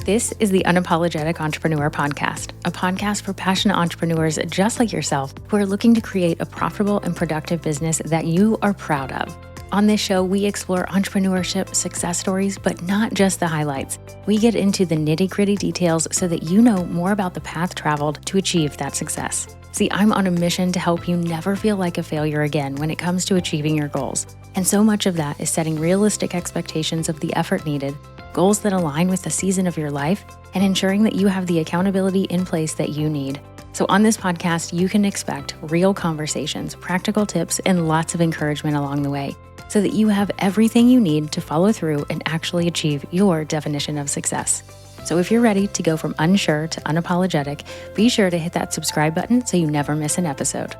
This is the Unapologetic Entrepreneur Podcast, a podcast for passionate entrepreneurs just like yourself who are looking to create a profitable and productive business that you are proud of. On this show, we explore entrepreneurship success stories, but not just the highlights. We get into the nitty-gritty details so that you know more about the path traveled to achieve that success. See, I'm on a mission to help you never feel like a failure again when it comes to achieving your goals. And so much of that is setting realistic expectations of the effort needed, goals that align with the season of your life, and ensuring that you have the accountability in place that you need. So on this podcast, you can expect real conversations, practical tips, and lots of encouragement along the way so that you have everything you need to follow through and actually achieve your definition of success. So if you're ready to go from unsure to unapologetic, be sure to hit that subscribe button so you never miss an episode.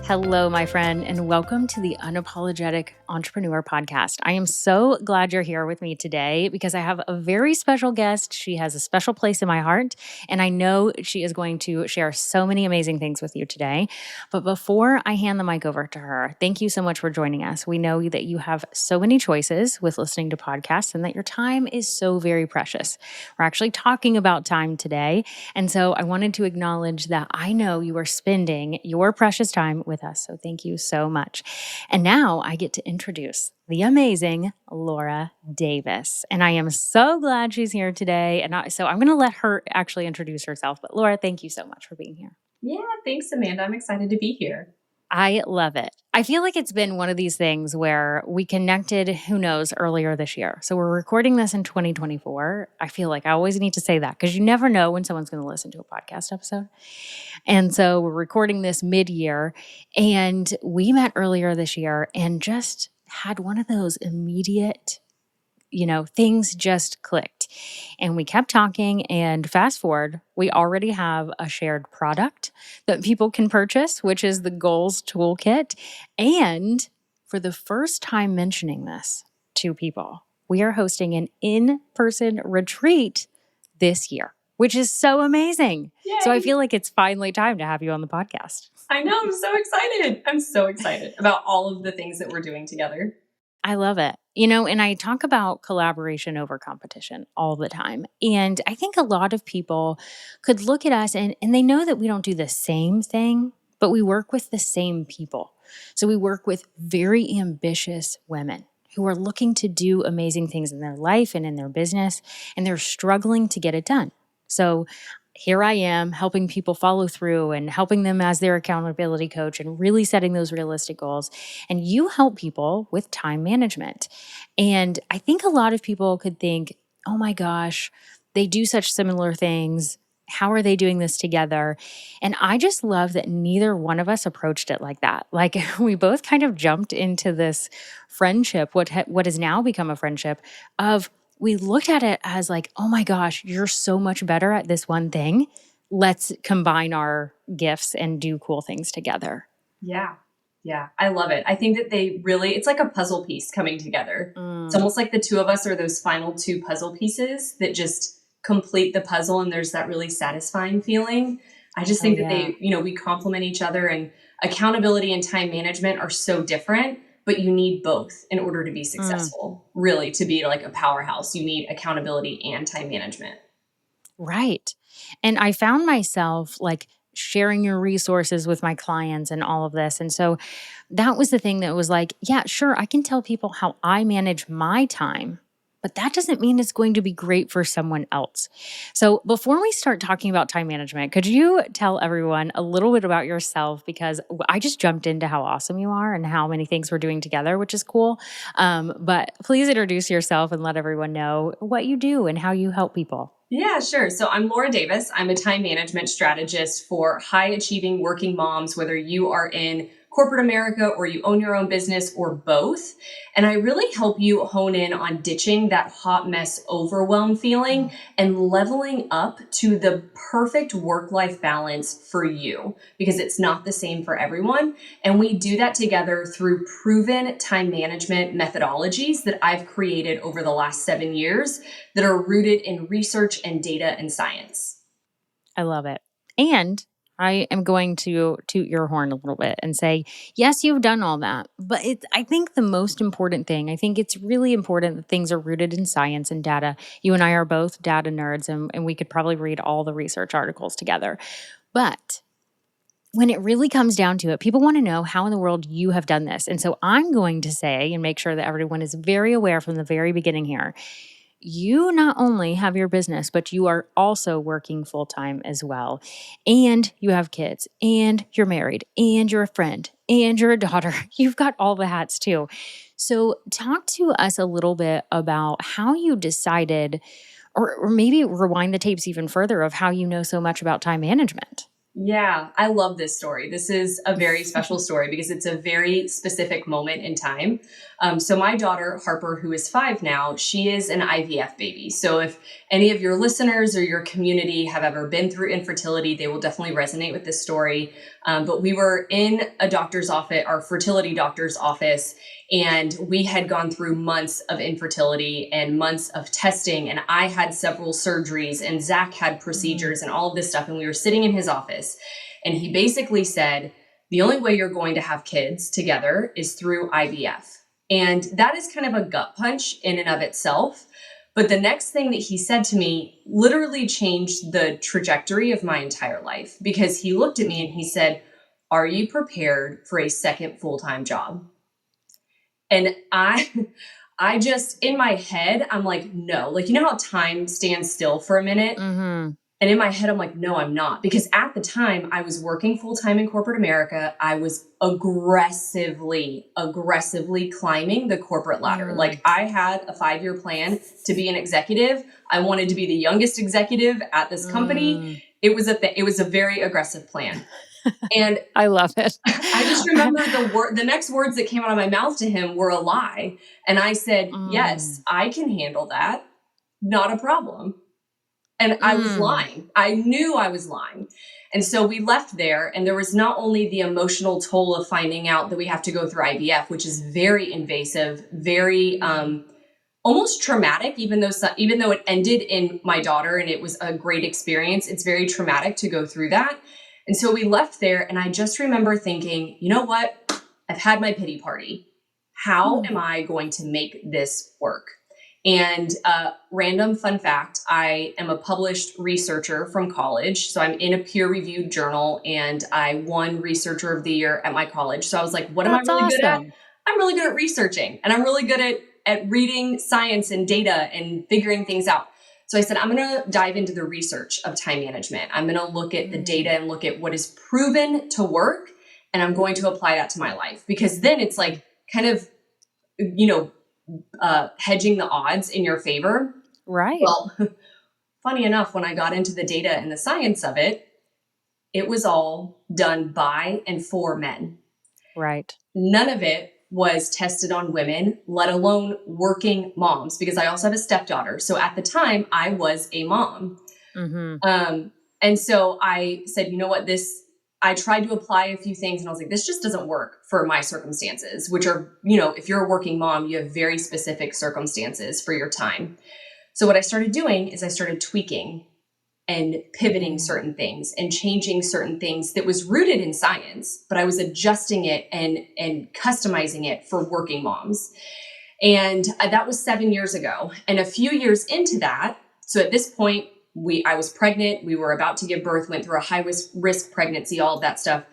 Hello, my friend, and welcome to the Unapologetic Entrepreneur Podcast. I am so glad you're here with me today because I have a very special guest. She has a special place in my heart, and I know she is going to share so many amazing things with you today. But before I hand the mic over to her, thank you so much for joining us. We know that you have so many choices with listening to podcasts and that your time is so very precious. We're actually talking about time today, and so I wanted to acknowledge that I know you are spending your precious time with us. So thank you so much. And now I get to introduce the amazing Laura Davis. And I am so glad she's here today. So I'm going to let her actually introduce herself. But Laura, thank you so much for being here. Yeah, thanks, Amanda. I'm excited to be here. I love it. I feel like it's been one of these things where we connected, who knows, earlier this year. So we're recording this in 2024. I feel like I always need to say that because you never know when someone's going to listen to a podcast episode. And so we're recording this mid-year, and we met earlier this year and just had one of those immediate, things just clicked. And we kept talking, and fast forward, we already have a shared product that people can purchase, which is the Goals Toolkit. And for the first time mentioning this to people, we are hosting an in-person retreat this year, which is so amazing. Yay. So I feel like it's finally time to have you on the podcast. I know. I'm so excited. I'm so excited about all of the things that we're doing together. I love it. And I talk about collaboration over competition all the time. And I think a lot of people could look at us and they know that we don't do the same thing, but we work with the same people. So we work with very ambitious women who are looking to do amazing things in their life and in their business, and they're struggling to get it done. So here I am helping people follow through and helping them as their accountability coach and really setting those realistic goals. And you help people with time management. And I think a lot of people could think, oh my gosh, they do such similar things. How are they doing this together? And I just love that neither one of us approached it like that. Like we both kind of jumped into this friendship, what has now become a friendship of we looked at it as like, oh my gosh, you're so much better at this one thing. Let's combine our gifts and do cool things together. Yeah. I love it. I think that it's like a puzzle piece coming together. It's almost like the two of us are those final two puzzle pieces that just complete the puzzle. And there's that really satisfying feeling. I just think that we complement each other, and accountability and time management are so different. But you need both in order to be successful. Really, to be like a powerhouse, you need accountability and time management. Right. And I found myself like sharing your resources with my clients and all of this. And so that was the thing that was like, yeah, sure, I can tell people how I manage my time, but that doesn't mean it's going to be great for someone else. So before we start talking about time management, could you tell everyone a little bit about yourself? Because I just jumped into how awesome you are and how many things we're doing together, which is cool. But please introduce yourself and let everyone know what you do and how you help people. Yeah, sure. So I'm Laura Davis. I'm a time management strategist for high achieving working moms, whether you are in corporate America or you own your own business or both. And I really help you hone in on ditching that hot mess overwhelm feeling and leveling up to the perfect work-life balance for you, because it's not the same for everyone. And we do that together through proven time management methodologies that I've created over the last 7 years that are rooted in research and data and science. I love it. And I am going to toot your horn a little bit and say, yes, you've done all that. But I think the most important thing, I think it's really important that things are rooted in science and data. You and I are both data nerds, and we could probably read all the research articles together. But when it really comes down to it, people want to know how in the world you have done this. And so I'm going to say and make sure that everyone is very aware from the very beginning here, you not only have your business, but you are also working full time as well. And you have kids, and you're married, and you're a friend, and you're a daughter. You've got all the hats too. So, talk to us a little bit about how you decided, or maybe rewind the tapes even further of how you know so much about time management. Yeah, I love this story. This is a very special story because it's a very specific moment in time. So, my daughter, Harper, who is 5 now, she is an IVF baby. So, if any of your listeners or your community have ever been through infertility, they will definitely resonate with this story. But we were in a doctor's office, our fertility doctor's office, and we had gone through months of infertility and months of testing. And I had several surgeries, and Zach had Mhm. procedures and all of this stuff. And we were sitting in his office. And he basically said, the only way you're going to have kids together is through IVF. And that is kind of a gut punch in and of itself. But the next thing that he said to me literally changed the trajectory of my entire life, because he looked at me and he said, "Are you prepared for a second full-time job?" And I just, in my head, I'm like, no. Like, you know how time stands still for a minute? Mhm. And in my head, I'm like, no, I'm not. Because at the time, I was working full time in corporate America. I was aggressively climbing the corporate ladder. Mm. Like, I had a 5-year plan to be an executive. I wanted to be the youngest executive at this company. Mm. It was a very aggressive plan. And I love it. I just remember the next words that came out of my mouth to him were a lie. And I said, yes, Mm. I can handle that. Not a problem. And I was Mm. lying. I knew I was lying. And so we left there, and there was not only the emotional toll of finding out that we have to go through IVF, which is very invasive, very Mm. almost traumatic, even though it ended in my daughter and it was a great experience, it's very traumatic to go through that. And so we left there, and I just remember thinking, you know what? I've had my pity party. How Mm. am I going to make this work? And random fun fact, I am a published researcher from college. So I'm in a peer reviewed journal, and I won Researcher of the Year at my college. So I was like, what am I That's really good at? awesome. I'm really good at researching, and I'm really good at reading science and data and figuring things out. So I said, I'm going to dive into the research of time management. I'm going to look at the data Mm. and look at what is proven to work. And I'm going to apply that to my life, because then it's Mm. like kind of, you know, hedging the odds in your favor. Right. Well, funny enough, when I got into the data and the science of it, it was all done by and for men. Right. None of it was tested on women, let alone working moms, because I also have a stepdaughter. So at the time, I was a mom. Mhm. Um, and so I said, you know what, I tried to apply a few things, and I was like, this just doesn't work for my circumstances, which are, if you're a working mom, you have very specific circumstances for your time. So what I started doing is I started tweaking and pivoting Mm. certain things and changing certain things that was rooted in science, but I was adjusting it and customizing it for working moms. And that was 7 years ago. And a few years into that, so at this point, I was pregnant, we were about to give birth, went through a high risk pregnancy, all of that stuff.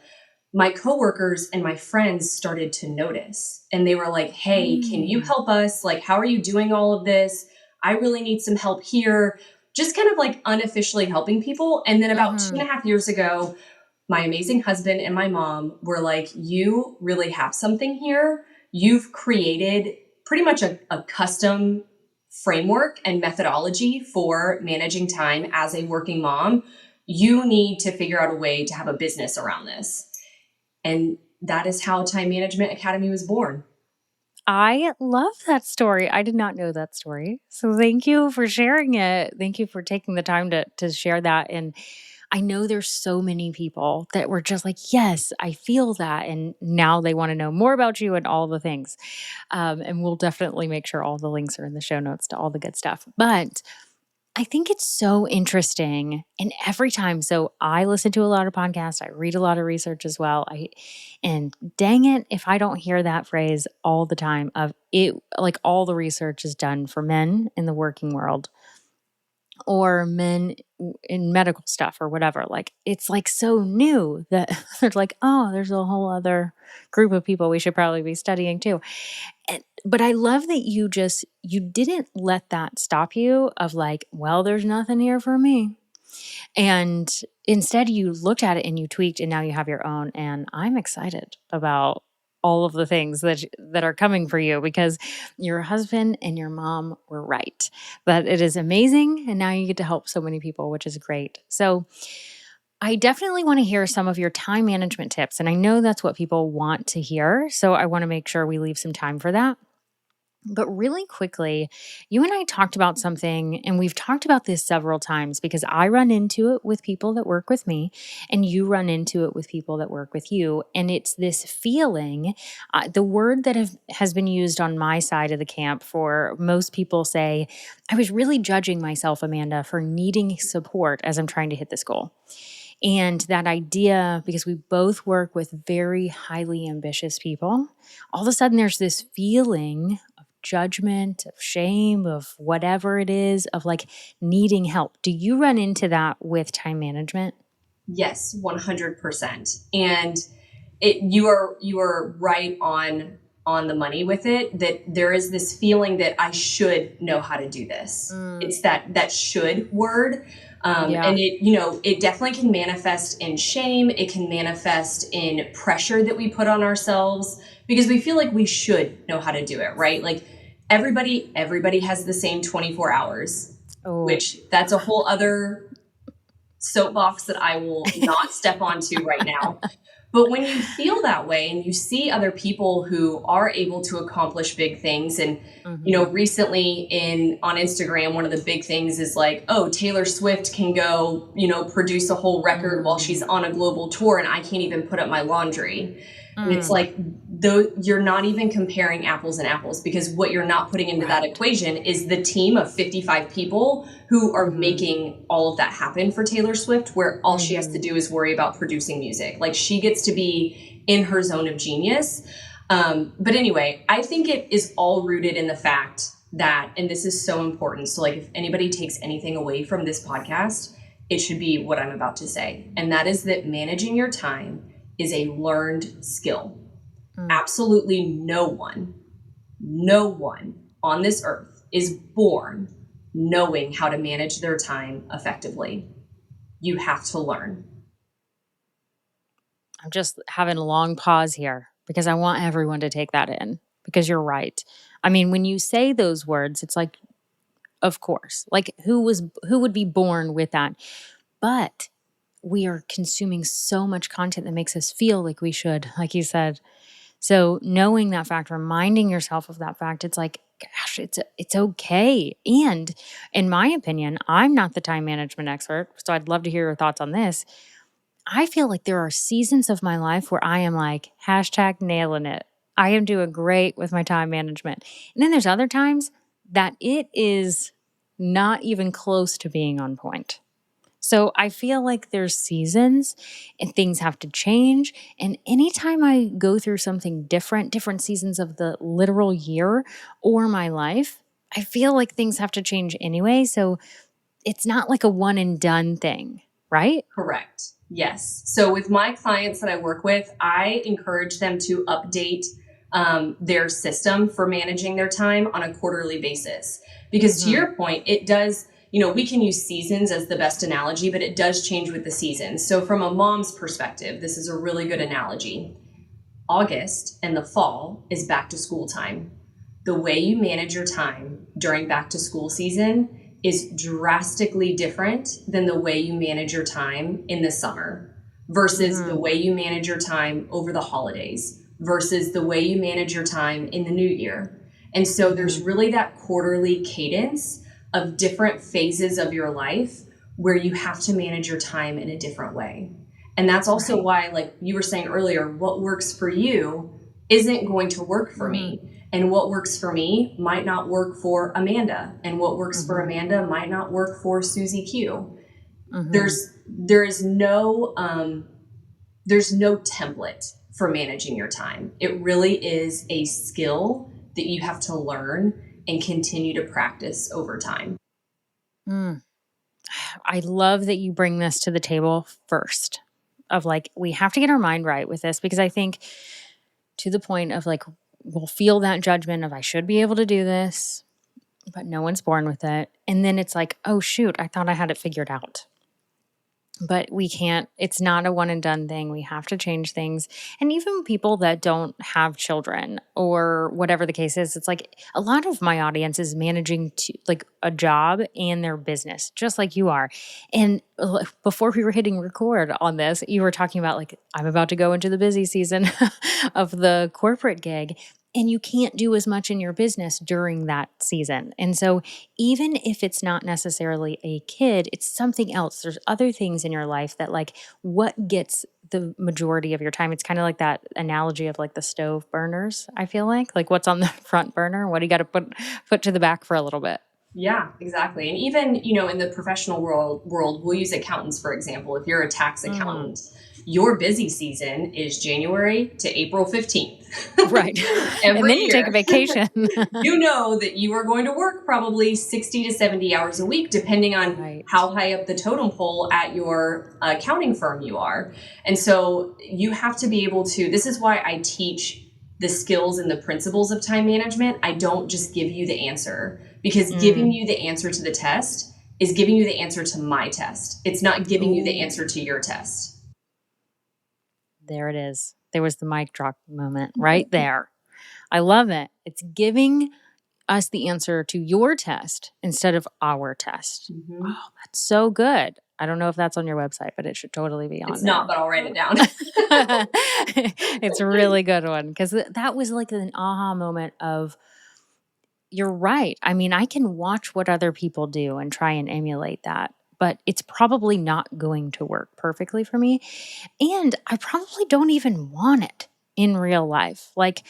My coworkers and my friends started to notice, and they were like, "Hey, can you Mm. help us? Like, how are you doing all of this? I really need some help here." Just kind of like unofficially helping people. And then about two Mhm. and a half years ago, my amazing husband and my mom were like, "You really have something here. You've created pretty much a custom framework and methodology for managing time as a working mom. You need to figure out a way to have a business around this." And that is how Time Management Academy was born. I love that story. I did not know that story. So thank you for sharing it. Thank you for taking the time to share that. And I know there's so many people that were just like, yes, I feel that. And now they want to know more about you and all the things. And we'll definitely make sure all the links are in the show notes to all the good stuff. But I think it's so interesting. And every time, so I listen to a lot of podcasts, I read a lot of research as well. And dang it, if I don't hear that phrase all the time of it, like all the research is done for men in the working world or men in medical stuff or whatever. Like it's like so new that they're like, oh, there's a whole other group of people we should probably be studying too. But I love that you didn't let that stop you of like, well, there's nothing here for me. And instead you looked at it and you tweaked and now you have your own. And I'm excited about all of the things that are coming for you because your husband and your mom were right. That it is amazing and now you get to help so many people, which is great. So I definitely want to hear some of your time management tips and I know that's what people want to hear. So I want to make sure we leave some time for that. But really quickly, you and I talked about something, and we've talked about this several times because I run into it with people that work with me, and you run into it with people that work with you. And it's this feeling, the word that has been used on my side of the camp for most people say, I was really judging myself, Amanda, for needing support as I'm trying to hit this goal. And that idea, because we both work with very highly ambitious people, all of a sudden there's this feeling of judgment, of shame, of whatever it is, of like needing help. Do you run into that with time management? Yes, 100%. And you are right on the money with it, that there is this feeling that I should know how to do this. Mm, It's that should word. yeah. And it definitely can manifest in shame. It can manifest in pressure that we put on ourselves because we feel like we should know how to do it, right? Like everybody has the same 24 hours, Oh, which that's a whole other soapbox that I will not step onto right now. But when you feel that way and you see other people who are able to accomplish big things, and hmm, recently in on Instagram, one of the big things is like, oh, Taylor Swift can go, produce a whole record while she's mm, on a global tour, and I can't even put up my laundry. And it's mm, like, though you're not even comparing apples and apples, because what you're not putting into that right. equation is the team of 55 people who are Hmm. making all of that happen for Taylor Swift, where all she has to Hmm. do is worry about producing music. Like, she gets to be in her zone of genius. But anyway, I think it is all rooted in the fact that, and this is so important. So, like, if anybody takes anything away from this podcast, it should be what I'm about to say. And that is that managing your time is a learned skill. Mm. Absolutely no one on this earth is born knowing how to manage their time effectively. You have to learn. I'm just having a long pause here because I want everyone to take that in because you're right. I mean, when you say those words, it's like, of course, like who would be born with that? But we are consuming so much content that makes us feel like we should, like you said. So knowing that fact, reminding yourself of that fact, it's like, gosh, it's okay. And in my opinion, I'm not the time management expert, so I'd love to hear your thoughts on this. I feel like there are seasons of my life where I am like, hashtag nailing it. I am doing great with my time management. And then there's other times that it is not even close to being on point. So I feel like there's seasons and things have to change. And anytime I go through something different, different seasons of the literal year or my life, I feel like things have to change anyway. So it's not like a one and done thing, right? Correct. Yes. So with my clients that I work with, I encourage them to update their system for managing their time on a quarterly basis. Because to Hmm. your point, it does, we can use seasons as the best analogy, but it does change with the seasons. So from a mom's perspective, this is a really good analogy. August and the fall is back to school time. The way you manage your time during back to school season is drastically different than the way you manage your time in the summer versus the Hmm. way you manage your time over the holidays versus the way you manage your time in the new year. And so there's Hmm. really that quarterly cadence of different phases of your life where you have to manage your time in a different way. And that's also Right. why, like you were saying earlier, what works for you isn't going to work for Mm-hmm. me. And what works for me might not work for Amanda. And what works for Mm-hmm. Amanda might not work for Susie Q. Mm-hmm. There's no template for managing your time. It really is a skill that you have to learn and continue to practice over time. Mm. I love that you bring this to the table first of like, we have to get our mind right with this because I think to the point of like, we'll feel that judgment of I should be able to do this, but no one's born with it. And then it's like, oh, shoot, I thought I had it figured out. But we can't, it's not a one and done thing. We have to change things. And even people that don't have children or whatever the case is, it's like a lot of my audience is managing like a job and their business, just like you are. And before we were hitting record on this, you were talking about like, I'm about to go into the busy season of the corporate gig. And you can't do as much in your business during that season. And so even if it's not necessarily a kid, it's something else. There's other things in your life that like what gets the majority of your time. It's kind of like that analogy of like the stove burners, I feel like what's on the front burner, what do you got to put to the back for a little bit. Yeah, exactly. And even, in the professional world, we'll use accountants, for example. If you're a tax Mm, accountant, your busy season is January to April 15th right. And every then you take a year. vacation. You know that you are going to work probably 60 to 70 hours a week, depending on Right. how high up the totem pole at your accounting firm you are. And so you have to be able to, this is why I teach the skills and the principles of time management. I don't just give you the answer, because giving Mm. you the answer to the test is giving you the answer to my test. It's not giving you the answer Ooh, to your test. there it is. There was the mic drop moment right there. I love it. It's giving us the answer to your test instead of our test. Mhm. Oh, that's so good. I don't know if that's on your website, but it should totally be on It's not, there. but I'll write it down. It's a really good one because that was like an aha moment of you're right. I mean, I can watch what other people do and try and emulate that, but it's probably not going to work perfectly for me. And I probably don't even want it in real life. Like,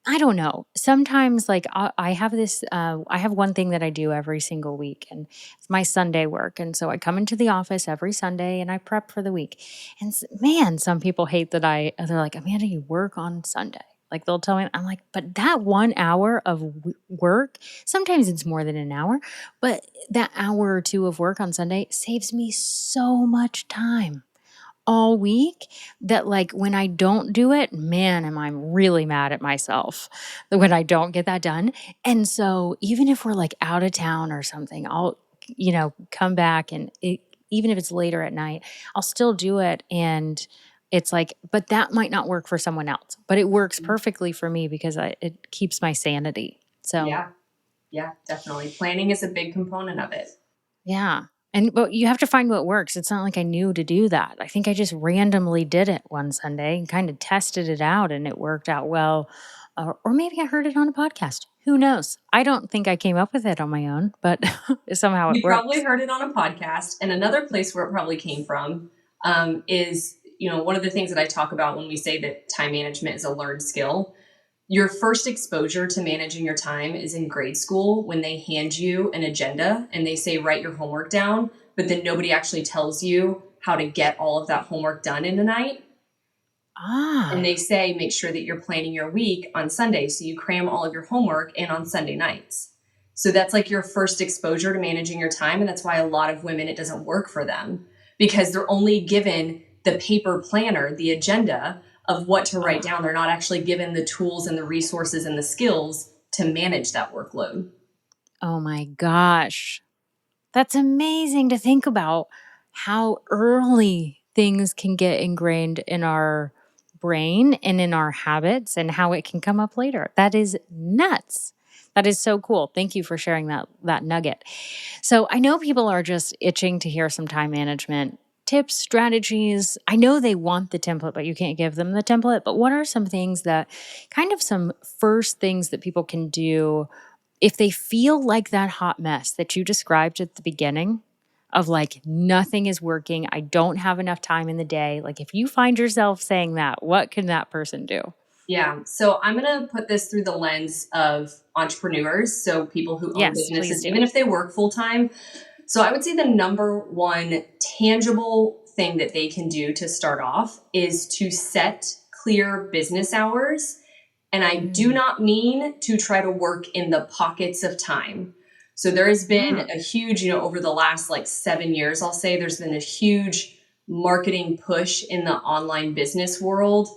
I don't know. Sometimes, like, I have this, I have one thing that I do every single week, and it's my Sunday work. And so I come into the office every Sunday and I prep for the week. And man, some people hate that they're like, Amanda, you work on Sunday. Like, they'll tell me, I'm like, but that 1 hour of work, sometimes it's more than an hour, but that hour or two of work on Sunday saves me so much time all week that like when I don't do it, man, am I really mad at myself when I don't get that done. And so even if we're like out of town or something, I'll, come back and even if it's later at night, I'll still do it. And it's like, but that might not work for someone else, but it works perfectly for me because it keeps my sanity. So Yeah. Yeah, definitely. Planning is a big component of it. yeah. But you have to find what works. It's not like I knew to do that. I think I just randomly did it one Sunday and kind of tested it out and it worked out well. Or maybe I heard it on a podcast. Who knows? I don't think I came up with it on my own, but somehow it You probably works. heard it on a podcast. And another place where it probably came from is, one of the things that I talk about when we say that time management is a learned skill. Your first exposure to managing your time is in grade school when they hand you an agenda and they say, write your homework down, but then nobody actually tells you how to get all of that homework done in a night. And they Ah, say, make sure that you're planning your week on Sunday. So you cram all of your homework in on Sunday nights. So that's like your first exposure to managing your time. And that's why a lot of women, it doesn't work for them because they're only given the paper planner, the agenda of what to write ah, down. They're not actually given the tools and the resources and the skills to manage that workload. oh my gosh. That's amazing to think about how early things can get ingrained in our brain and in our habits and how it can come up later. That is nuts. That is so cool. Thank you for sharing that nugget. So, I know people are just itching to hear some time management tips, strategies. I know they want the template, but you can't give them the template. But what are some things that kind of some first things that people can do if they feel like that hot mess that you described at the beginning of like nothing is working, I don't have enough time in the day, like if you find yourself saying that, what can that person do? Yeah. So I'm going to put this through the lens of entrepreneurs. So people who own Yes, please businesses, do. even if they work full time. So I would say the number one tangible thing that they can do to start off is to set clear business hours. And I do Mm. not mean to try to work in the pockets of time. So there has been Mm. a huge, over the last like 7 years, I'll say there's been a huge marketing push in the online business world,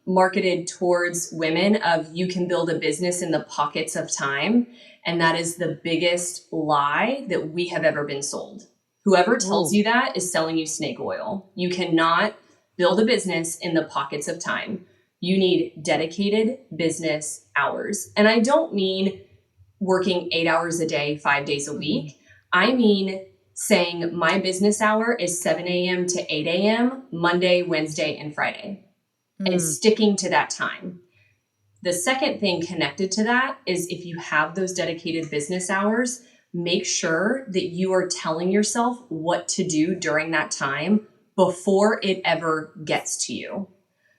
marketed towards women of you can build a business in the pockets of time. And that is the biggest lie that we have ever been sold. Whoever tells Ooh. you that is selling you snake oil. You cannot build a business in the pockets of time. You need dedicated business hours. And I don't mean working 8 hours a day, 5 days a Mm-hmm. week. I mean saying my business hour is 7 a.m. to 8 a.m., Monday, Wednesday, and Friday, and Mm. sticking to that time. The second thing connected to that is if you have those dedicated business hours, make sure that you are telling yourself what to do during that time before it ever gets to you.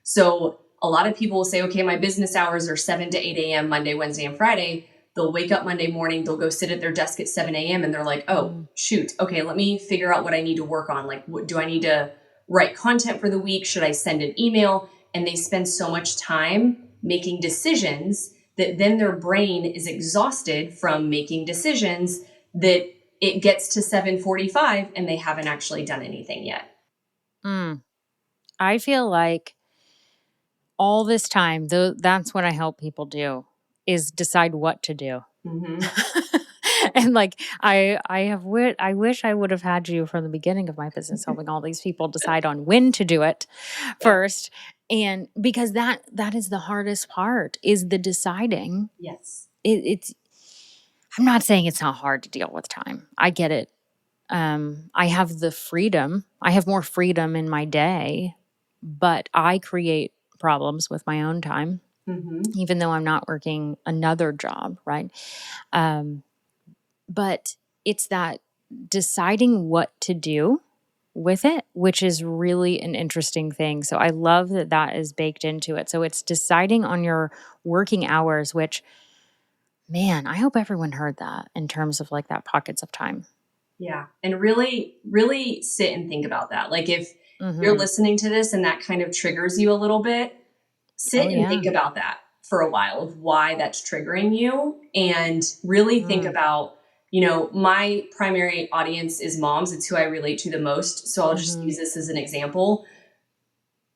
So a lot of people will say, okay, my business hours are 7 to 8 a.m., Monday, Wednesday, and Friday. They'll wake up Monday morning, they'll go sit at their desk at 7 a.m. and they're like, oh, Mm. shoot, okay, let me figure out what I need to work on. Like, what do I need to write content for the week? Should I send an email? And they spend so much time making decisions that then their brain is exhausted from making decisions that it gets to 7:45 and they haven't actually done anything yet. Mm. I feel like all this time, though, that's what I help people do is decide what to do. Mm-hmm. And like I wish I would have had you from the beginning of my business helping all these people decide on when to do it Yep. first. And because that is the hardest part is the deciding. Yes. It's I'm not saying it's not hard to deal with time. I get it. I have the freedom. I have more freedom in my day, but I create problems with my own time, Mm-hmm. even though I'm not working another job, right? Um, but it's that deciding what to do with it, which is really an interesting thing. So I love that that is baked into it. So it's deciding on your working hours, which, man, I hope everyone heard that in terms of like that pockets of time. Yeah. And really, really sit and think about that. Like if you're Hmm. listening to this and that kind of triggers you a little bit, Oh, sit and yeah. think about that for a while of why that's triggering you and really think Mm. about, my primary audience is moms. It's who I relate to the most. So I'll just Hmm. use this as an example.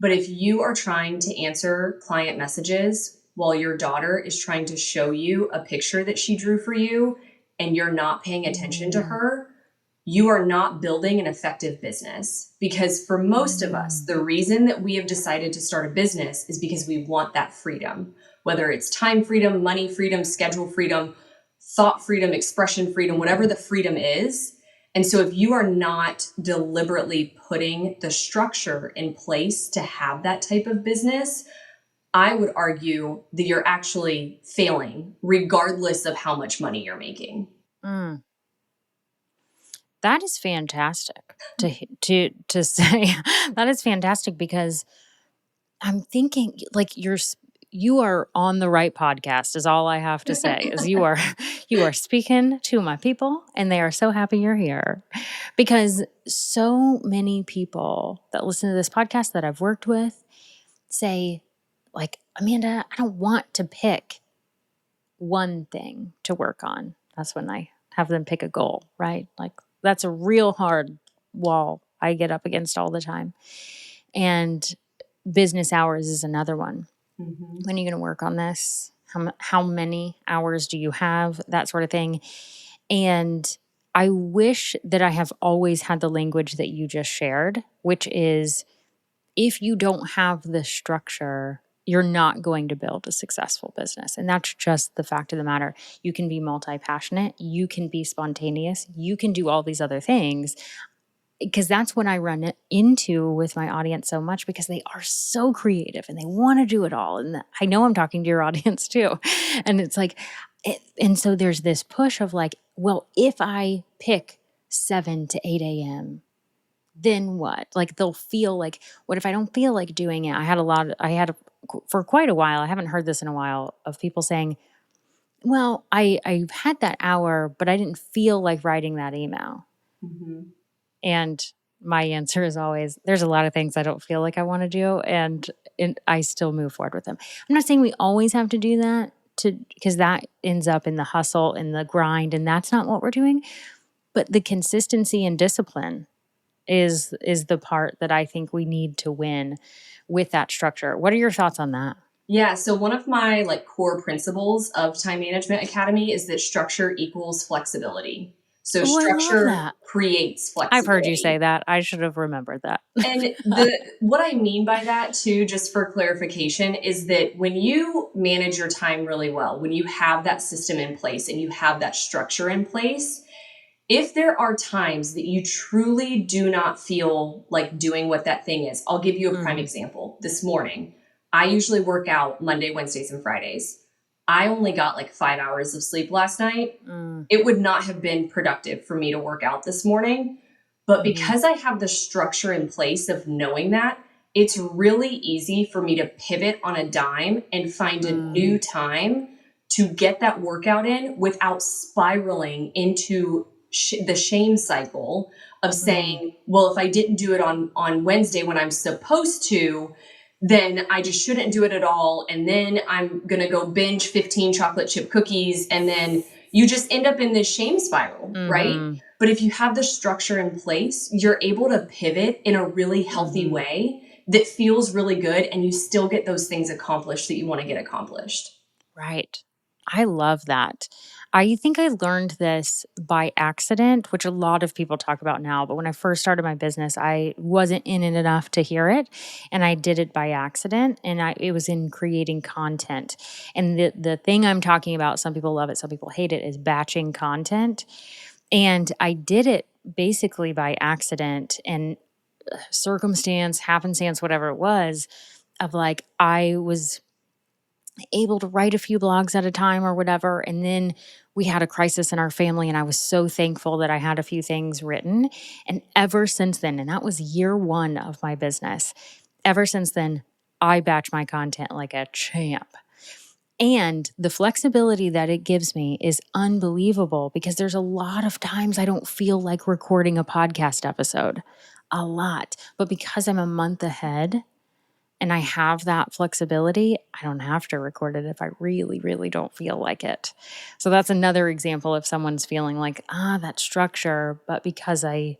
But if you are trying to answer client messages while your daughter is trying to show you a picture that she drew for you and you're not paying attention to Mm. her, you are not building an effective business. Because for most of us, Mm. the reason that we have decided to start a business is because we want that freedom, whether it's time freedom, money freedom, schedule freedom, thought freedom, expression freedom, whatever the freedom is. And so if you are not deliberately putting the structure in place to have that type of business, I would argue that you're actually failing regardless of how much money you're making. Mm. That is fantastic to say. That is fantastic because I'm thinking like you are on the right podcast is all I have to say. Is you are you are speaking to my people and they are so happy you're here. Because so many people that listen to this podcast that I've worked with say like, "Amanda, I don't want to pick one thing to work on." That's when I have them pick a goal, right? Like that's a real hard wall I get up against all the time. And business hours is another one. Mhm. When are you going to work on this? How many hours do you have? That sort of thing. And I wish that I have always had the language that you just shared, which is if you don't have the structure, you're not going to build a successful business. And that's just the fact of the matter. You can be multi passionate, you can be spontaneous, you can do all these other things. Because that's what I run into with my audience so much because they are so creative and they want to do it all. And I know I'm talking to your audience too. And it's like, and so there's this push of like, well, if I pick 7 to 8 a.m., then what? Like they'll feel like, what if I don't feel like doing it? I had for quite a while, I haven't heard this in a while, of people saying, well, I've had that hour, but I didn't feel like writing that email. Mhm. And my answer is always, there's a lot of things I don't feel like I want to do, and I still move forward with them. I'm not saying we always have to do that, because that ends up in the hustle and the grind, and that's not what we're doing. But the consistency and discipline is the part that I think we need to win with that structure. What are your thoughts on that? Yeah, so one of my like core principles of Time Management Academy is that structure equals flexibility. So Oh, I love structure that. creates I've heard you say flexibility. that. I should have remembered that. And the what I mean by that too, just for clarification, is that when you manage your time really well, when you have that system in place and you have that structure in place, if there are times that you truly do not feel like doing what that thing is, I'll give you a prime Mhm. example. This morning, I usually work out Monday, Wednesdays, and Fridays. I only got like 5 hours of sleep last night. Mm. It would not have been productive for me to work out this morning. But Mhm. because I have the structure in place of knowing that, it's really easy for me to pivot on a dime and find a Mm. new time to get that workout in without spiraling into the shame cycle of Mhm. saying, well, if I didn't do it on Wednesday when I'm supposed to, then I just shouldn't do it at all. And then I'm going to go binge 15 chocolate chip cookies. And then you just end up in this shame spiral, right? Mhm. But if you have the structure in place, you're able to pivot in a really healthy Mhm. way that feels really good. And you still get those things accomplished that you want to get accomplished. Right. I love that. I think I learned this by accident, which a lot of people talk about now. But when I first started my business, I wasn't in it enough to hear it. And I did it by accident. And it was in creating content. And the thing I'm talking about, some people love it, some people hate it, is batching content. And I did it basically by accident and circumstance, happenstance, whatever it was, of like, I was able to write a few blogs at a time or whatever. And then we had a crisis in our family, and I was so thankful that I had a few things written. And ever since then, and that was year one of my business, ever since then, I batch my content like a champ. And the flexibility that it gives me is unbelievable, because there's a lot of times I don't feel like recording a podcast episode, a lot. But because I'm a month ahead, and I have that flexibility, I don't have to record it if I really, really don't feel like it. So that's another example of someone's feeling like, that structure, but because I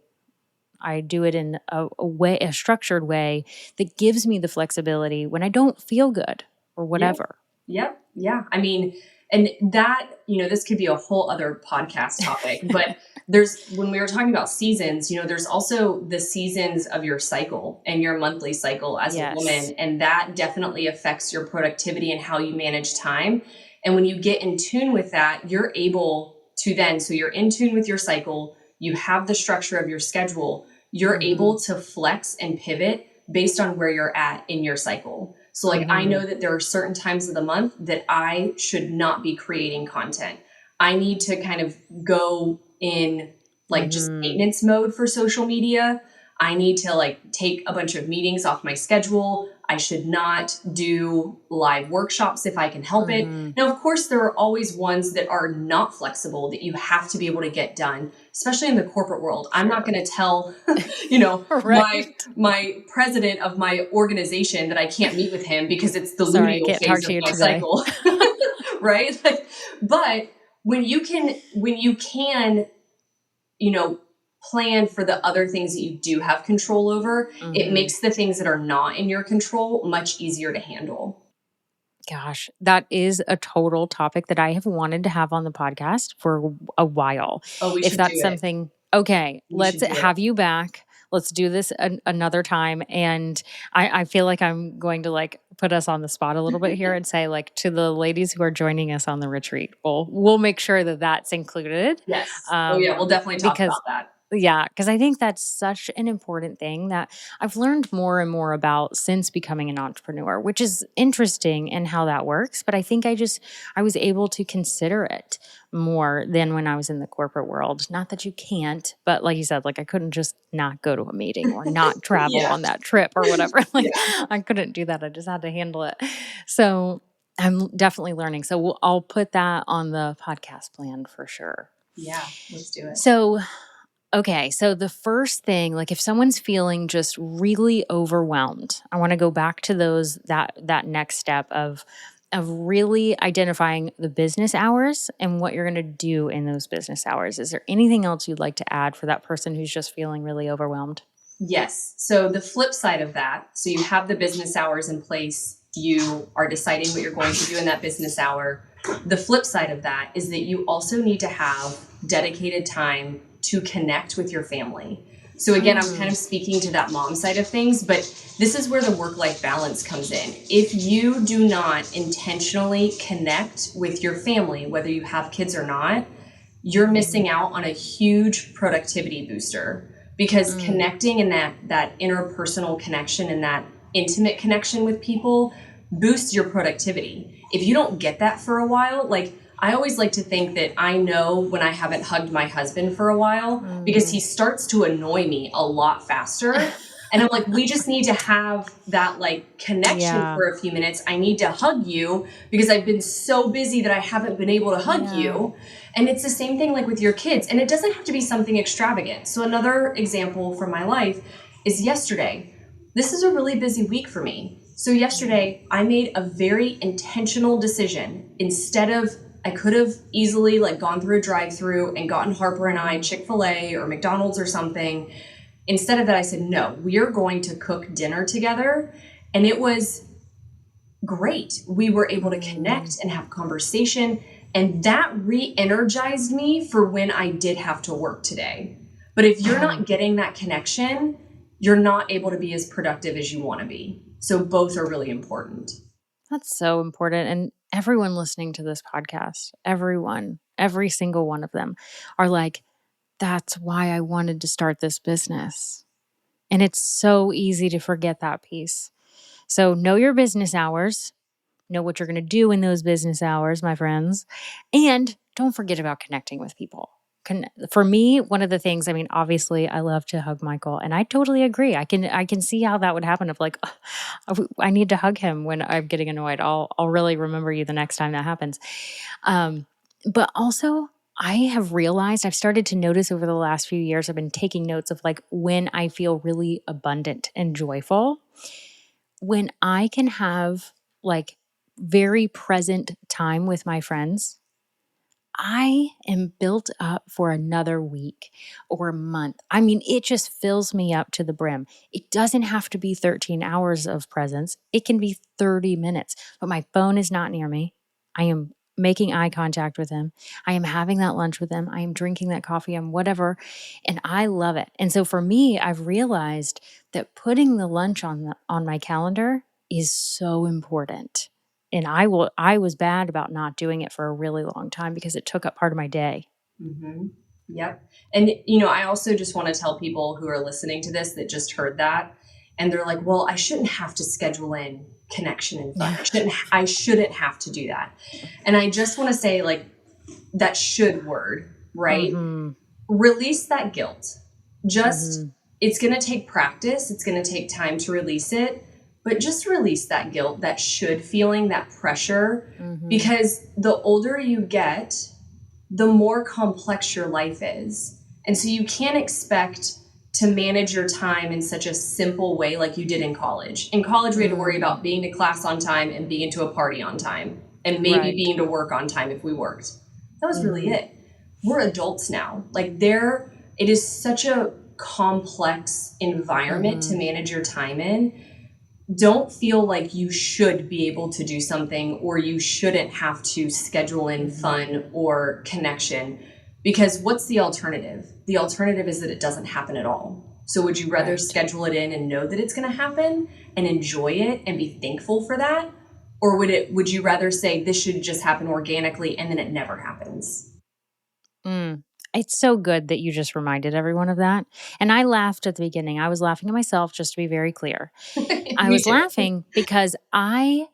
do it in a structured way that gives me the flexibility when I don't feel good or Yeah. whatever. Yep. Yeah. I mean, and that, this could be a whole other podcast topic, but when we were talking about seasons, there's also the seasons of your cycle and your monthly cycle as a woman. Yes. And that definitely affects your productivity and how you manage time. And when you get in tune with that, you're able to then, so you're in tune with your cycle, you have the structure of your schedule, you're Mhm. able to flex and pivot based on where you're at in your cycle. So, like, I know Mhm. that there are certain times of the month that I should not be creating content. I need to kind of go in like just Mhm. maintenance mode for social media. I need to like take a bunch of meetings off my schedule. I should not do live workshops if I can help it. Mhm. Now, of course, there are always ones that are not flexible that you have to be able to get done, especially in the corporate world. I'm not Sure. going to tell, you know, my Right. my president of my organization that I can't meet with him because it's the Sorry, I luteal can't talk phase to of you my today. cycle. Right? Like, but when you can, plan for the other things that you do have control over, it Mhm. makes the things that are not in your control much easier to handle. Gosh, that is a total topic that I have wanted to have on the podcast for a while. Oh, we If should do that's it. something, okay, We let's should do it. have you back. Let's do this another time. And I feel like I'm going to like put us on the spot a little bit here and say, like, to the ladies who are joining us on the retreat, we'll make sure that that's included. Yes. Oh Um, yeah, we'll definitely talk because about that. Yeah, because I think that's such an important thing that I've learned more and more about since becoming an entrepreneur, which is interesting in how that works. But I think I was able to consider it more than when I was in the corporate world. Not that you can't, but like you said, like I couldn't just not go to a meeting or not travel Yeah. on that trip or whatever. Like Yeah. I couldn't do that. I just had to handle it. So I'm definitely learning. So I'll put that on the podcast plan for sure. Yeah. Let's do it. So okay, so the first thing, like if someone's feeling just really overwhelmed, I want to go back to that next step of really identifying the business hours and what you're going to do in those business hours. Is there anything else you'd like to add for that person who's just feeling really overwhelmed? Yes. So the flip side of that, so you have the business hours in place, you are deciding what you're going to do in that business hour. The flip side of that is that you also need to have dedicated time to connect with your family. So again, I'm kind of speaking to that mom side of things, but this is where the work-life balance comes in. If you do not intentionally connect with your family, whether you have kids or not, you're missing out on a huge productivity booster, because connecting in that interpersonal connection and that intimate connection with people boosts your productivity. If you don't get that for a while, like I always like to think that I know when I haven't hugged my husband for a while, because he starts to annoy me a lot faster. And I'm like, we just need to have that like connection Yeah. for a few minutes. I need to hug you because I've been so busy that I haven't been able to hug you. And it's the same thing like with your kids. And it doesn't have to be something extravagant. So another example from my life is yesterday. This is a really busy week for me. So yesterday I made a very intentional decision. Instead of, I could have easily like gone through a drive-through and gotten Harper and I Chick-fil-A or McDonald's or something. Instead of that, I said, no, we are going to cook dinner together. And it was great. We were able to connect and have conversation. And that re-energized me for when I did have to work today. But if you're not getting that connection, you're not able to be as productive as you want to be. So both are really important. That's so important. And everyone listening to this podcast, everyone, every single one of them are like, that's why I wanted to start this business. And it's so easy to forget that piece. So know your business hours, know what you're going to do in those business hours, my friends, and don't forget about connecting with people. For me, one of the things, I mean, obviously, I love to hug Michael, and I totally agree. I can see how that would happen. If like, I need to hug him when I'm getting annoyed. I'll really remember you the next time that happens. But also, I have realized I've started to notice over the last few years. I've been taking notes of like when I feel really abundant and joyful, when I can have like very present time with my friends. I am built up for another week or a month. I mean, it just fills me up to the brim. It doesn't have to be 13 hours of presence, it can be 30 minutes, but my phone is not near me. I am making eye contact with him. I am having that lunch with him. I am drinking that coffee and whatever. And I love it. And so for me, I've realized that putting the lunch on my calendar is so important. And I was bad about not doing it for a really long time because it took up part of my day. Mm-hmm. Yep. And, you know, I also just want to tell people who are listening to this that just heard that and they're like, well, I shouldn't have to schedule in connection and fun. Yeah. I shouldn't have to do that. And I just want to say like that should word, right? Mm-hmm. Release that guilt. Just, Mm-hmm. it's going to take practice. It's going to take time to release it, but just release that guilt, that should feeling, that pressure, Mm-hmm. because the older you get, the more complex your life is. And so you can't expect to manage your time in such a simple way like you did in college. In college, we had to worry about being to class on time and being to a party on time and maybe Right. being to work on time if we worked. That was really it. We're adults now. Like it is such a complex environment to manage your time in. Don't feel like you should be able to do something or you shouldn't have to schedule in fun or connection, because what's the alternative? The alternative is that it doesn't happen at all. So would you rather schedule it in and know that it's going to happen and enjoy it and be thankful for that? Or would you rather say this should just happen organically and then it never happens? Mm. It's so good that you just reminded everyone of that. And I laughed at the beginning. I was laughing at myself, just to be very clear. I Me was too. laughing because I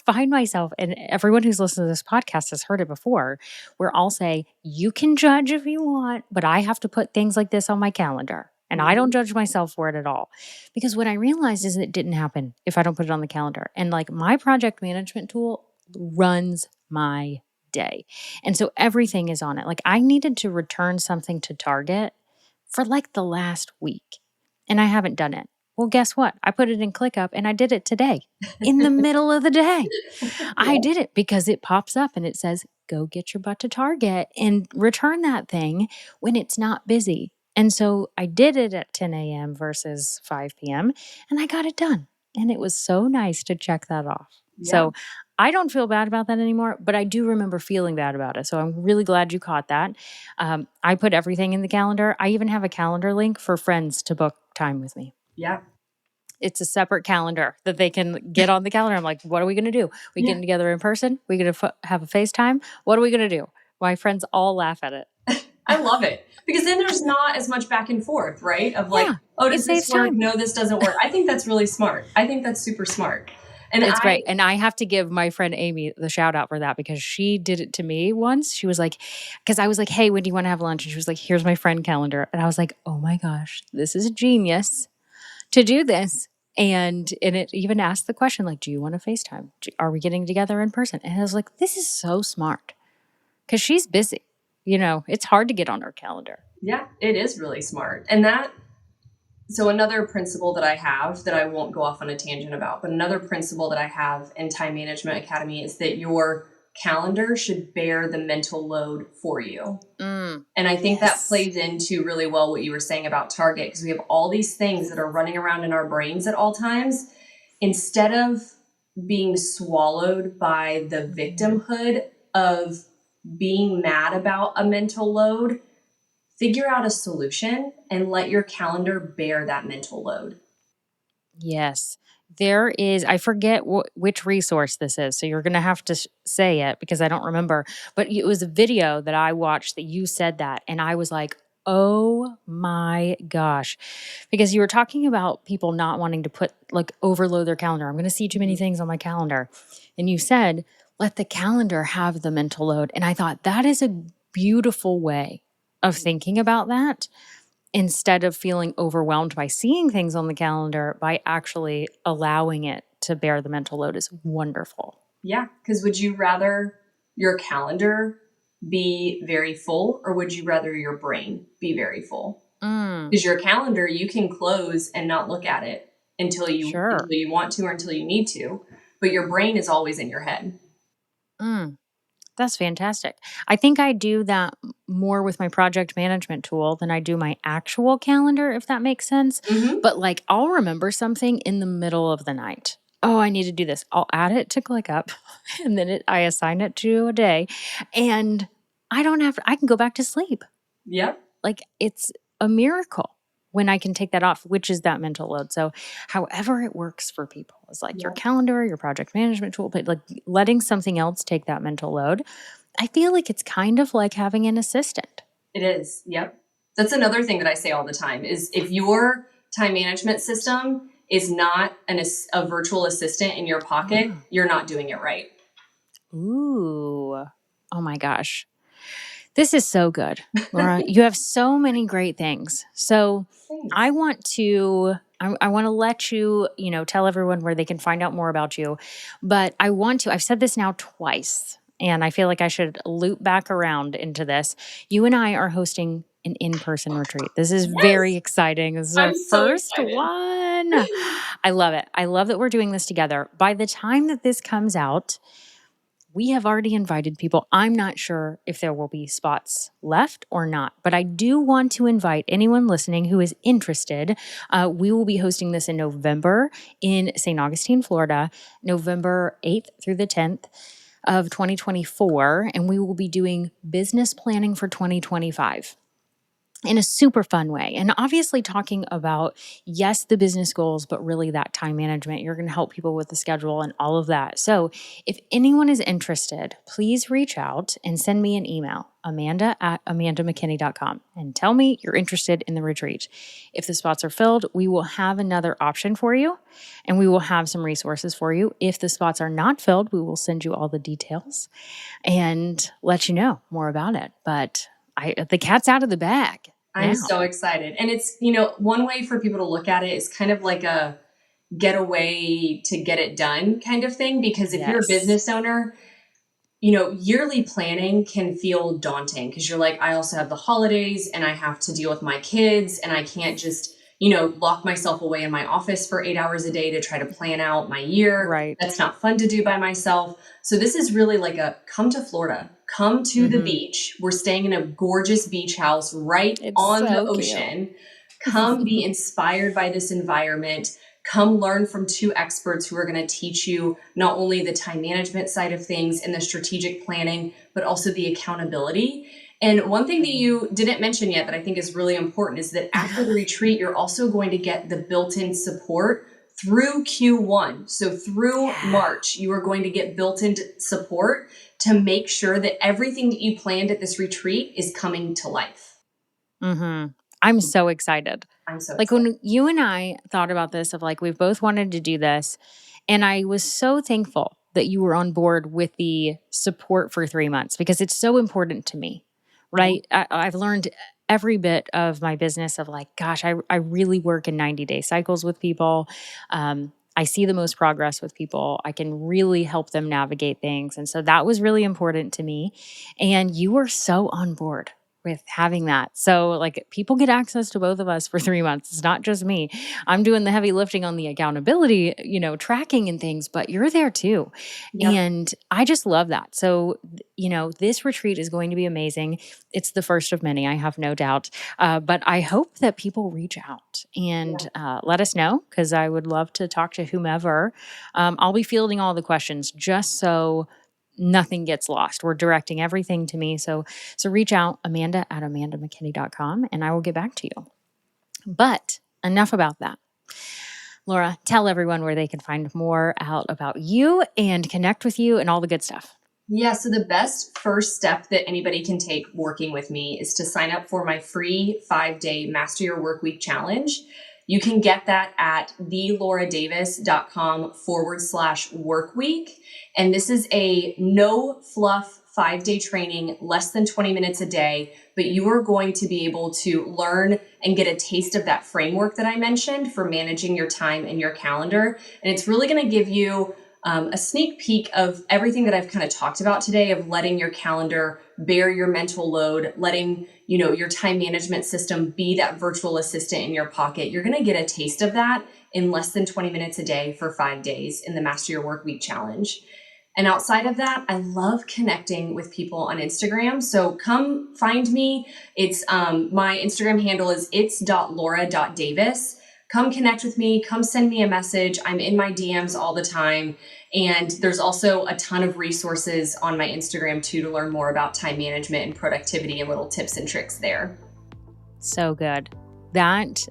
find myself, and everyone who's listened to this podcast has heard it before, where I'll say, you can judge if you want, but I have to put things like this on my calendar. And I don't Mhm. judge myself for it at all. Because what I realized is it didn't happen if I don't put it on the calendar. And like my project management tool runs my day. And so everything is on it. Like I needed to return something to Target for like the last week, and I haven't done it. Well, guess what? I put it in ClickUp and I did it today in the middle of the day. I Yeah. did it because it pops up and it says, go get your butt to Target and return that thing when it's not busy. And so I did it at 10 a.m. versus 5 p.m. and I got it done. And it was so nice to check that off. Yeah. So I don't feel bad about that anymore, but I do remember feeling bad about it. So I'm really glad you caught that. I put everything in the calendar. I even have a calendar link for friends to book time with me. Yeah. It's a separate calendar that they can get on the calendar. I'm like, what are we going to do? We Yeah. getting together in person? We going to have a FaceTime? What are we going to do? My friends all laugh at it. I love it because then there's not as much back and forth, right? Of like, Yeah, oh, it does this saves work? time. No, this doesn't work. I think that's really smart. I think that's super smart. And It's I, great. And I have to give my friend Amy the shout out for that because she did it to me once. She was like, because I was like, hey, when do you want to have lunch? And she was like, here's my friend calendar. And I was like, oh my gosh, this is genius to do this. And it even asked the question, like, do you want to FaceTime? Are we getting together in person? And I was like, this is so smart because she's busy. You know, it's hard to get on her calendar. yeah, it is really smart. And that, so another principle that I have that I won't go off on a tangent about, but another principle that I have in Time Management Academy is that your calendar should bear the mental load for you. And I think that Yes. plays into really well what you were saying about Target, because we have all these things that are running around in our brains at all times. Instead of being swallowed by the victimhood of being mad about a mental load, figure out a solution and let your calendar bear that mental load. Yes. There is, I forget which resource this is. So you're going to have to say it because I don't remember. But it was a video that I watched that you said that. And I was like, oh my gosh. Because you were talking about people not wanting to put, like, overload their calendar. I'm going to see too many Mhm. things on my calendar. And you said, let the calendar have the mental load. And I thought that is a beautiful way of thinking about that, instead of feeling overwhelmed by seeing things on the calendar, by actually allowing it to bear the mental load is wonderful. Yeah, because would you rather your calendar be very full or would you rather your brain be very full? Mm, Because your calendar you can close and not look at it until sure. you want to or until you need to, but your brain is always in your head. Mm, that's fantastic. I think I do that more with my project management tool than I do my actual calendar, if that makes sense. Hmm. But like, I'll remember something in the middle of the night. Oh, I need to do this. I'll add it to ClickUp and then I assign it to a day, and I don't have to, I can go back to sleep. Yep. Like, it's a miracle when I can take that off, which is that mental load. So, however it works for people is like your Yep. calendar, your project management tool, but like letting something else take that mental load. I feel like it's kind of like having an assistant. It is. Yep. That's another thing that I say all the time is if your time management system is not a virtual assistant in your pocket, Ah. you're not doing it right. Ooh. Oh my gosh. This is so good, Laura. You have so many great things. So I Thanks. want to I want to let you, tell everyone where they can find out more about you. But I've said this now twice, and I feel like I should loop back around into this. You and I are hosting an in-person retreat. This is very Yes. exciting. This is our I'm so first excited. one. I love it. I love that we're doing this together. By the time that this comes out, we have already invited people. I'm not sure if there will be spots left or not, but I do want to invite anyone listening who is interested. We will be hosting this in November in St. Augustine, Florida, November 8th through the 10th of 2024, and we will be doing business planning for 2025. in a super fun way. And obviously talking about, yes, the business goals, but really that time management. You're going to help people with the schedule and all of that. So if anyone is interested, please reach out and send me an email, amanda@amandamckinney.com, and tell me you're interested in the retreat. If the spots are filled, we will have another option for you, and we will have some resources for you. If the spots are not filled, we will send you all the details and let you know more about it. But the cat's out of the bag I'm now. so excited. And it's, one way for people to look at it is kind of like a getaway to get it done kind of thing. Because if you're a Yes. business owner, yearly planning can feel daunting because you're like, I also have the holidays and I have to deal with my kids and I can't just, lock myself away in my office for 8 hours a day to try to plan out my year. Right. That's not fun to do by myself. So this is really like a come to Florida, come to the Mm-hmm. beach. We're staying in a gorgeous beach house right It's on the so cute. ocean. Come be inspired by this environment. Come learn from two experts who are going to teach you not only the time management side of things and the strategic planning, but also the accountability. And one thing that you didn't mention yet that I think is really important is that after the retreat, you're also going to get the built-in support through Q1. So through March, you are going to get built-in support to make sure that everything that you planned at this retreat is coming to life. Mm-hmm. I'm so excited. I'm so Like excited. when you and I thought about this, of like, we've both wanted to do this. And I was so thankful that you were on board with the support for 3 months because it's so important to me, Yeah. right? I've learned every bit of my business of like, gosh, I really work in 90-day cycles with people. I see the most progress with people. I can really help them navigate things. And so that was really important to me. And you were so on board with having that. So like people get access to both of us for 3 months. It's not just me. I'm doing the heavy lifting on the accountability, tracking and things, but you're there too. Yep. And I just love that. So, this retreat is going to be amazing. It's the first of many, I have no doubt. But I hope that people reach out and let us know because I would love to talk to whomever. I'll be fielding all the questions just so nothing gets lost. We're directing everything to me. So reach out, amanda@amandamckinney.com, and I will get back to you. But enough about that. Laura, tell everyone where they can find more out about you and connect with you and all the good stuff. Yeah, so the best first step that anybody can take working with me is to sign up for my free 5-day Master Your Work Week challenge. You can get that at thelauraddavis.com/work week. And this is a no fluff 5-day training, less than 20 minutes a day, but you are going to be able to learn and get a taste of that framework that I mentioned for managing your time and your calendar. And it's really going to give you a sneak peek of everything that I've kind of talked about today, of letting your calendar bear your mental load, letting, your time management system be that virtual assistant in your pocket. You're going to get a taste of that in less than 20 minutes a day for 5 days in the Master Your Work Week challenge. And outside of that, I love connecting with people on Instagram. So come find me. It's my Instagram handle is its.laura.davis. Come connect with me. Come send me a message. I'm in my DMs all the time. And there's also a ton of resources on my Instagram too to learn more about time management and productivity and little tips and tricks there. So good. That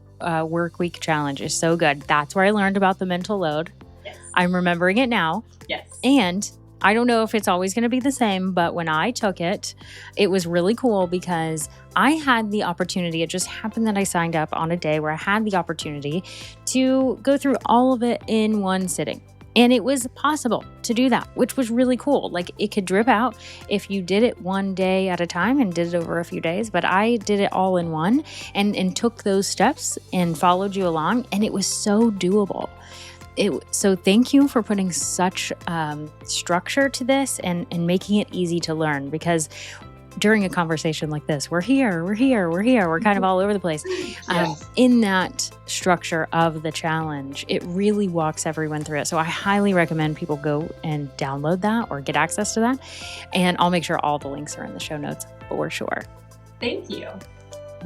work week challenge is so good. That's where I learned about the mental load. Yes. I'm remembering it now. Yes. And I don't know if it's always going to be the same, but when I took it, it was really cool because I had the opportunity. It just happened that I signed up on a day where I had the opportunity to go through all of it in one sitting. And it was possible to do that, which was really cool. Like it could drip out if you did it one day at a time and did it over a few days, but I did it all in one and took those steps and followed you along. And it was so doable. So thank you for putting such structure to this and making it easy to learn, because during a conversation like this, we're kind of all over the place. In that structure of the challenge, it really walks everyone through it. So I highly recommend people go and download that or get access to that. And I'll make sure all the links are in the show notes for sure. Thank you.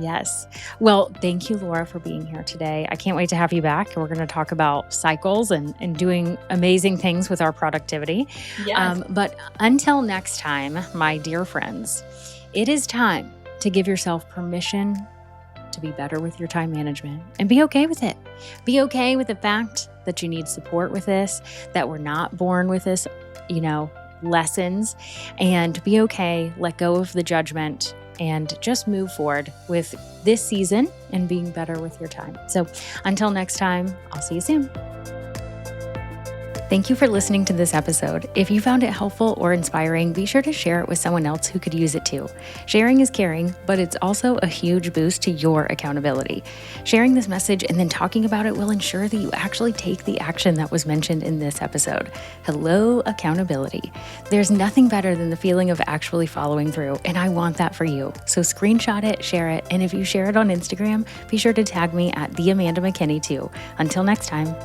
Yes. Well, thank you, Laura, for being here today. I can't wait to have you back. We're going to talk about cycles and doing amazing things with our productivity. Yes. But until next time, my dear friends, it is time to give yourself permission to be better with your time management and be okay with it. Be okay with the fact that you need support with this, that we're not born with this, lessons, and be okay, let go of the judgment, and just move forward with this season and being better with your time. So until next time, I'll see you soon. Thank you for listening to this episode. If you found it helpful or inspiring, be sure to share it with someone else who could use it too. Sharing is caring, but it's also a huge boost to your accountability. Sharing this message and then talking about it will ensure that you actually take the action that was mentioned in this episode. Hello, accountability. There's nothing better than the feeling of actually following through, and I want that for you. So screenshot it, share it, and if you share it on Instagram, be sure to tag me at the Amanda McKinney too. Until next time.